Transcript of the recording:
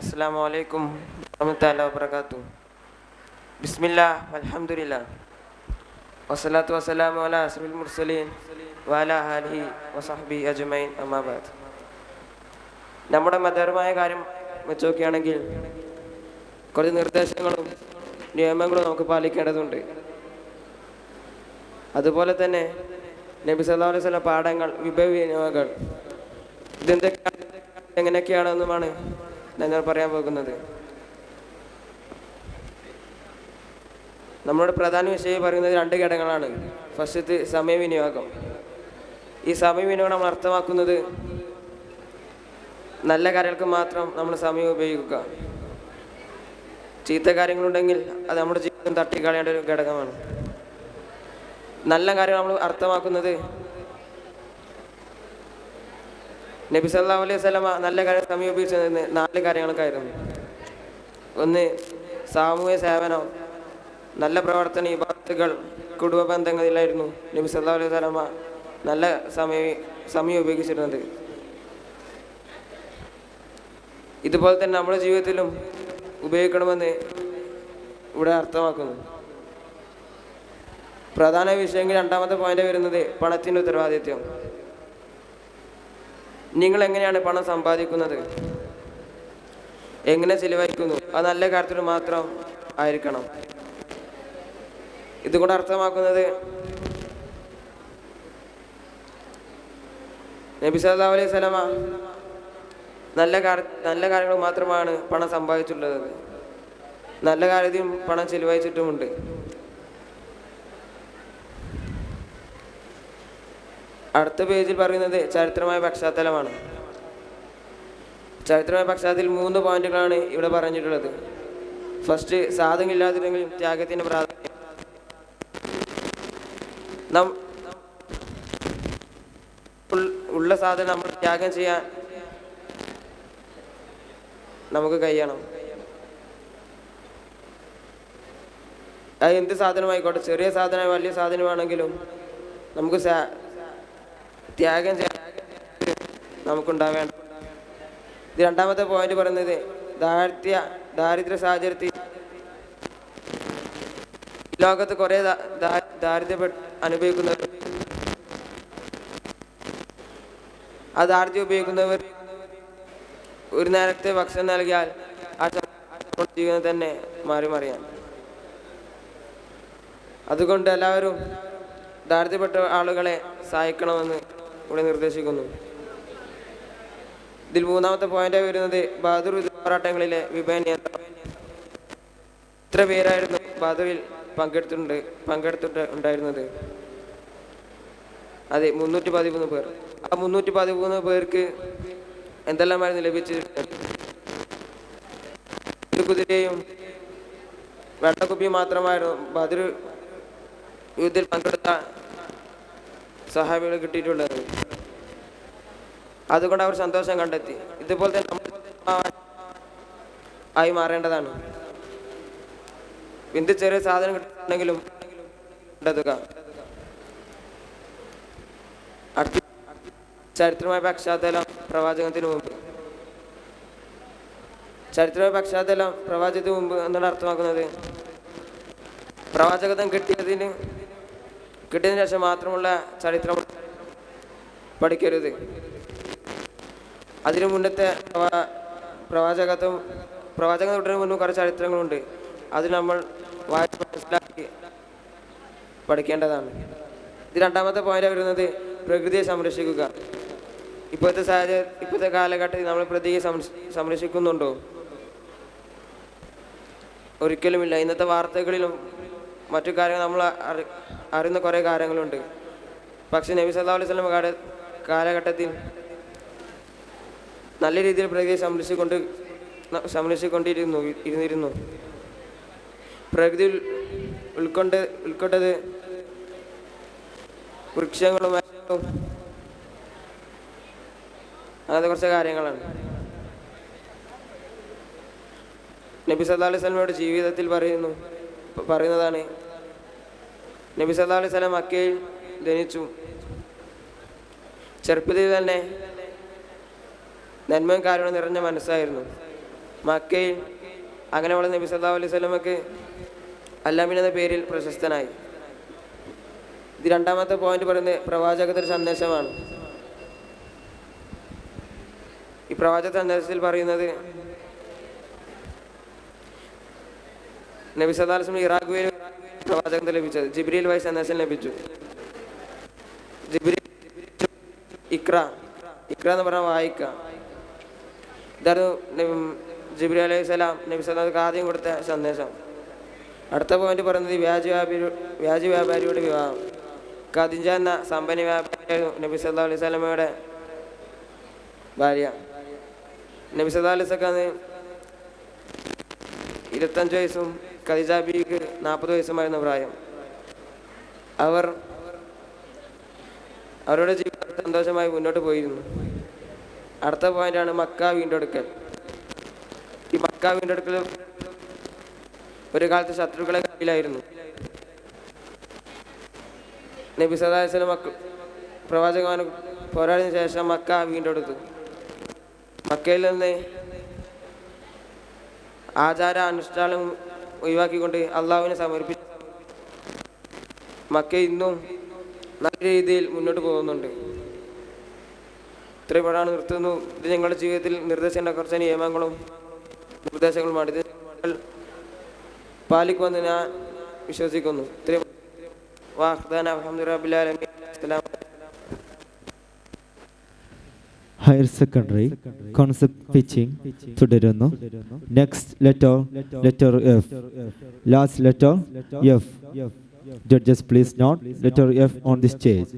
അസ്സലാമു അലൈക്കും വറഹ്മത്തുള്ളാഹി വബറകാതുഹു. ബിസ്മില്ലാഹ് വൽഹംദുലില്ലാ വസ്സലാത്തു വസ്സലാമു അലാ അസ്റഫിൽ മുർസലീൻ വഅലാ ആലിഹി വസഹ്ബിഹി അജ്മഈൻ. അമ്മാ ബഅദ്. നമ്മുടെ മതപരമായ കാര്യം വെച്ച് നോക്കുകയാണെങ്കിൽ കുറച്ച് നിർദ്ദേശങ്ങളും നിയമങ്ങളും നമുക്ക് പാലിക്കേണ്ടതുണ്ട്. അതുപോലെ തന്നെ നബി സല്ലല്ലാഹു അലൈഹി വസല്ലം പാഠങ്ങൾ, വിഭവ വിനിയോഗങ്ങൾ, ഇതെന്തൊക്കെയാണ്, എങ്ങനെയൊക്കെയാണെന്നുമാണ് ഞാൻ പറയാൻ പോകുന്നത്. നമ്മുടെ പ്രധാന വിഷയം പറയുന്നത് രണ്ട് ഘടകങ്ങളാണ്. ഫസ്റ്റ് സമയവിനിയോഗം. ഈ സമയവിനിയോഗം നമ്മൾ അർത്ഥമാക്കുന്നത് നല്ല കാര്യങ്ങൾക്ക് മാത്രം നമ്മൾ സമയം ഉപയോഗിക്കുക. ചീത്ത കാര്യങ്ങളുണ്ടെങ്കിൽ അത് നമ്മുടെ ജീവിതം തട്ടിക്കളയേണ്ട ഒരു ഘടകമാണ്. നല്ല കാര്യം നമ്മൾ അർത്ഥമാക്കുന്നത് നബി സല്ലല്ലാഹു അലൈഹി വസല്ലമ നല്ല കാര്യം സമയം ഉപയോഗിച്ചത് 4 കാര്യങ്ങൾക്കായിരുന്നു. ഒന്ന്, സാമൂഹ്യ സേവനം, നല്ല പ്രവർത്തന, ഇബാദത്തുകൾ, കുടുംബ ബന്ധങ്ങളിലായിരുന്നു നബി സല്ലല്ലാഹു അലൈഹി വസല്ലമ നല്ല സമയം ഉപയോഗിച്ചിരുന്നത്. ഇതുപോലെ തന്നെ നമ്മുടെ ജീവിതത്തിലും ഉപയോഗിക്കണമെന്ന് ഇവിടെ അർത്ഥമാക്കുന്നു. പ്രധാന വിഷയങ്ങൾ രണ്ടാമത്തെ പോയിന്റ് വരുന്നത് പണത്തിൻ്റെ ഉത്തരവാദിത്വം. നിങ്ങൾ എങ്ങനെയാണ് പണം സമ്പാദിക്കുന്നത്, എങ്ങനെ ചിലവഴിക്കുന്നു, അത് നല്ല കാര്യത്തിൽ മാത്രം ആയിരിക്കണം. ഇതുകൊണ്ട് അർത്ഥമാക്കുന്നത് നബി സല്ലല്ലാഹു അലൈഹി വസല്ലമ നല്ല കാര്യങ്ങൾ മാത്രമാണ് പണം സമ്പാദിച്ചിട്ടുള്ളത്. നല്ല കാര്യത്തിലും പണം ചിലവഴിച്ചിട്ടുമുണ്ട്. അടുത്ത പേജിൽ പറയുന്നത് ചരിത്രമായ പശ്ചാത്തലമാണ്. ചരിത്രമായ പശ്ചാത്തലത്തിൽ 3 പോയിന്റുകളാണ് ഇവിടെ പറഞ്ഞിട്ടുള്ളത്. ഫസ്റ്റ്, സാധനമില്ലാതില്ലെങ്കിലും ത്യാഗത്തിൻ്റെ പ്രാധാന്യം. ഉള്ള സാധനം നമ്മൾ ത്യാഗം ചെയ്യാൻ നമുക്ക് കഴിയണം. അത് എന്ത് സാധനമായിക്കോട്ടെ, ചെറിയ സാധനം വലിയ സാധനമാണെങ്കിലും നമുക്ക് ത്യാഗം ചെയ്യാൻ നമുക്കുണ്ടാവേണ്ട. ഇത് രണ്ടാമത്തെ പോയിന്റ് പറയുന്നത് ദാരിദ്ര്യ സാഹചര്യത്തിൽ ലോകത്ത് കുറേ ദാരിദ്ര്യം അനുഭവിക്കുന്നവർ, ആ ദാരിദ്ര്യം ഉപയോഗിക്കുന്നവർ ഒരു നേരത്തെ ഭക്ഷണം നൽകിയാൽ ആ ജീവിതം തന്നെ മാറിമറിയാം. അതുകൊണ്ട് എല്ലാവരും ദാരിദ്ര്യപ്പെട്ട ആളുകളെ സഹായിക്കണമെന്ന് ഇവിടെ നിർദ്ദേശിക്കുന്നു. ഇതിൽ 3ാമത്തെ പോയിന്റ് വരുന്നത് ബദർ പോരാട്ടങ്ങളിലെ വിഭവ നിയന്ത്രണം. ഇത്ര പേരായിരുന്നു ബദറിൽ പങ്കെടുത്തിട്ടുണ്ടായിരുന്നത്. അതെ, 313 പേർ. ആ 313 പേർക്ക് എന്തെല്ലാമായിരുന്നു ലഭിച്ചത്? ഒരു കുതിരയും വെള്ളക്കുപ്പിയും മാത്രമായിരുന്നു ബദർ യുദ്ധത്തിൽ പങ്കെടുത്ത സഹാബികൾ കിട്ടിയിട്ടുള്ളത്. അതുകൊണ്ട് അവർ സന്തോഷം കണ്ടെത്തി. ഇതുപോലെ തന്നെ ആയി മാറേണ്ടതാണ്. എന്ത് ചെറിയ സാധനം കിട്ടുന്നെങ്കിലും കണ്ടെത്തുക. അടുത്ത ചരിത്രമായ പശ്ചാത്തലം പ്രവാചകത്തിന് മുമ്പ്. ചരിത്രമായ പശ്ചാത്തലം പ്രവാചകത്തിന് മുമ്പ് എന്നാണ് അർത്ഥമാക്കുന്നത് പ്രവാചകത്വം കിട്ടിയതിന് ശേഷം മാത്രമുള്ള ചരിത്രം പഠിക്കരുത്. അതിനു മുന്നത്തെ പ്രവാചകത്വം തുടരുന്ന മുന്നും കുറേ ചരിത്രങ്ങളുണ്ട്. അത് നമ്മൾ വായിച്ച് മനസ്സിലാക്കി പഠിക്കേണ്ടതാണ്. ഇത് രണ്ടാമത്തെ പോയിന്റ് വരുന്നത് പ്രകൃതിയെ സംരക്ഷിക്കുക. ഇപ്പോഴത്തെ കാലഘട്ടത്തിൽ നമ്മൾ പ്രകൃതിയെ സംരക്ഷിക്കുന്നുണ്ടോ? ഒരിക്കലുമില്ല. ഇന്നത്തെ വാർത്തകളിലും മറ്റു കാര്യങ്ങൾ നമ്മൾ അറിയുന്ന കുറേ കാര്യങ്ങളുണ്ട്. പക്ഷേ നബി സല്ലല്ലാഹു അലൈഹി വസല്ലം കാലഘട്ടത്തിൽ നല്ല രീതിയിൽ പ്രകൃതിയെ സംരക്ഷിക്കൊണ്ടിരുന്നു. പ്രകൃതി ഉൾക്കൊണ്ടത് വൃക്ഷങ്ങളും അങ്ങനത്തെ കുറച്ച് കാര്യങ്ങളാണ്. നബി സല്ലല്ലാഹു അലൈഹി വസല്ലമയുടെ ജീവിതത്തിൽ പറയുന്നതാണ്. നബി സല്ലല്ലാഹു അലൈഹി വസല്ലം മക്കയിൽ ജനിച്ചു. ചെറുപ്പത്തിൽ തന്നെ നന്മയും കാര്യവും നിറഞ്ഞ മനസ്സായിരുന്നു. മക്കയിൽ അങ്ങനെയുള്ള നബി സല്ലല്ലാഹു അലൈഹി വസല്ലമക്ക് അൽ-അമീൻ എന്ന പേരിൽ പ്രശസ്തനായി. ഇത് രണ്ടാമത്തെ പോയിന്റ് പറയുന്നത് പ്രവാചകത്തിന്റെ സന്ദേശമാണ്. ഈ പ്രവാചക സന്ദേശത്തിൽ പറയുന്നത് നബി സല്ലല്ലാഹു അലൈഹി വസല്ലം ഇറാഖ് വഴി പ്രവാചകത്തെ ലഭിച്ചത് ജിബ്രീൽ വഴി സന്ദേശം ലഭിച്ചു. ജിബ്രീൽ ഇക്ര എന്ന് പറഞ്ഞാൽ വായിക്കുക. ഇതായിരുന്നു ജിബ്രീൽ അലൈഹി സ്വലാം നബി സല്ലല്ലാഹു ആദ്യം കൊടുത്ത സന്ദേശം. അടുത്ത പോയിന്റ് പറയുന്നത് വ്യാജ വ്യാപാരിയുടെ വിവാഹം. ഖദീജ എന്ന സമ്പന്ന വ്യാപാരിയായിരുന്നു നബി സല്ലല്ലാഹു അലൈഹി വസല്ലമയുടെ ഭാര്യ. നബി സല്ലല്ലാഹു അലൈഹി വസല്ലം 25 വയസ്സും ഖദീജ ബീവിക്ക് 40 വയസ്സുമായിരുന്നു പ്രായം. അവരുടെ ജീവിതം സന്തോഷമായി മുന്നോട്ട് പോയിരുന്നു. അടുത്ത പോയിന്റാണ് മക്ക വീണ്ടെടുക്കൽ. ഈ മക്ക വീണ്ടെടുക്കൽ ഒരു കാലത്ത് ശത്രുക്കളെ കയ്യിലായിരുന്നു. നബി സല്ലല്ലാഹു അലൈഹി വസല്ലം പ്രവാചകൻ പോരാടിയതിനു ശേഷം മക്ക വീണ്ടെടുത്തു. മക്കയിൽ നിന്ന് ആചാര അനുഷ്ഠാനം ഒഴിവാക്കിക്കൊണ്ട് അള്ളാഹുവിനെ സമർപ്പിച്ചു. മക്ക ഇന്നും നല്ല രീതിയിൽ മുന്നോട്ട് പോകുന്നുണ്ട്. ഇത്രയും പാടാണ് നിർത്തുന്നു. ഇത് ഞങ്ങളുടെ ജീവിതത്തിൽ നിർദ്ദേശിക്കേണ്ട കുറച്ച് നിയമങ്ങളും നിർദ്ദേശങ്ങളുമാണ്. ഇത് പാലിക്കുമെന്ന് ഞാൻ വിശ്വസിക്കുന്നു. ഇത്രയും ഹയർ സെക്കൻഡറി കോൺസെപ്റ്റ് പിച്ചിങ് തുടരുന്നു. Next letter F. Last letter F. Judges, please note letter F on the stage.